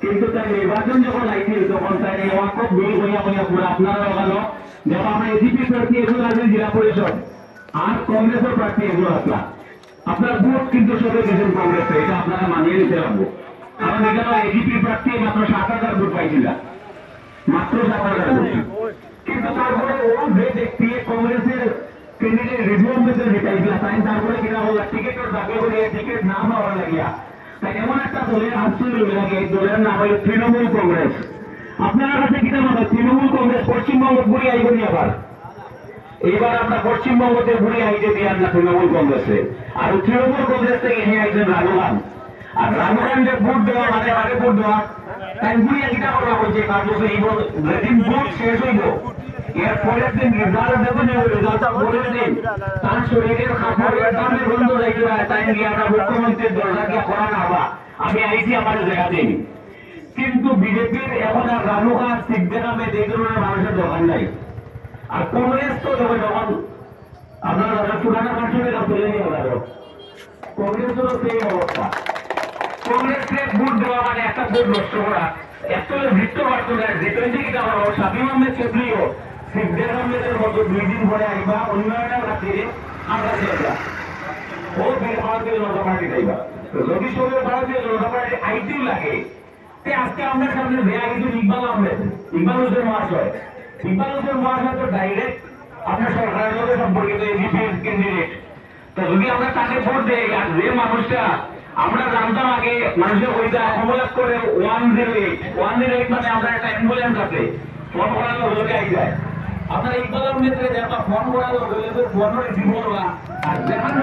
কিন্তু তাই নির্বাচন যখন আইছিল তখন তাই খুব বিল হইয়া হইয়া পুরো আপনারা লাগালো যেমন আমরা এজিপি প্রার্থী এগুলো আছেন জেলা পরিষদ আর কংগ্রেসের প্রার্থী এগুলো আসলাম আপনার ভোট কিন্তু সবে দিয়েছেন কংগ্রেসে, এটা আপনারা মানিয়ে নিতে পারবো। কারণ এখানে এজিপি প্রার্থী মাত্র 7,000 ভোট পাইছিল, মাত্র 7,000 ভোট। কিন্তু তারপরে ও যে ব্যক্তি কংগ্রেসের ক্যান্ডিডেট রিজওয়ান মেজর জিতাইছিল তাই তারপরে কিনা হল টিকিটের দাবি করে টিকিট না পাওয়ার লাগিয়া তাই এমন একটা দলের আশ্রয় লাগে, এই দলের নাম হল তৃণমূল কংগ্রেস। আপনার কাছে কিনা মনে হয় তৃণমূল কংগ্রেস পশ্চিমবঙ্গ ঘুরে আইবনি আবার? এবার আমরা পশ্চিমবঙ্গতে ঘুরে আইতে দিয়ে আমরা তৃণমূল কংগ্রেসে, আর তৃণমূল কংগ্রেস থেকে নিয়ে আইছেন রাহুল গান্ধী। আর রাহুল গান্ধীর ভোট দেওয়া মানে আগে ভোট দেওয়া তাই ঘুরিয়ে কিনা করা হয়েছে কারণ যেদিন ভোট শেষ হইব এর পরের দিন রেজাল্ট দেবেন, রেজাল্টটা বলে দিন তার শরীরের খাবারের দামে বন্ধ রেখে তাই গিয়ে আমরা মুখ্যমন্ত্রীর দরজা গিয়ে করা না বা আমি আইছি আমার জায়গা দিন। কিন্তু বিজেপির এখন আর রানুঘা সিদ্ধেরামে যে ধরনের মানুষের দোকান নাই। আর কংগ্রেস তো যখন আপনারা পুরানা মানুষের তুলে নিয়ে গেল কংগ্রেসেরও সেই অবস্থা। কংগ্রেসকে ভোট দেওয়া মানে একটা ভোট নষ্ট করা, অ্যাকচুয়ালি বৃত্ত বাড়তো না যেখানে থেকে আমার শাকিব আহমেদ চৌধুরীও সিদ্দিক আহমেদের মতো 2 দিন পরে আইবা উন্নয়নের খাতিরে আমরা যাইবা ও ভারতীয় জনতা পার্টি যাইবা। যদি সবাই ভারতীয় জনতা পার্টি আইটিও লাগে আজকে আমাদের সামনে দেয়া কিন্তু ইকবাল আহমেদ, ইকবাল হোসেন মহাশয়। ইকবাল হোসেন মহাশয় তো ডাইরেক্ট আপনার সরকারের মধ্যে সম্পর্কিত এজিপির ক্যান্ডিডেট। তো যদি আমরা তাকে ভোট দেই আর যে মানুষটা আমরা জানতাম আগে মানুষের ওইটা অ্যাম্বুলেন্স করে 108 মানে আমরা একটা অ্যাম্বুলেন্স আছে ফোন করানো হলে আই যায়। আপনার ইকবাল আহমেদের ফোন করানো হলে ফোন রিসিভ হলো না আর যেখানে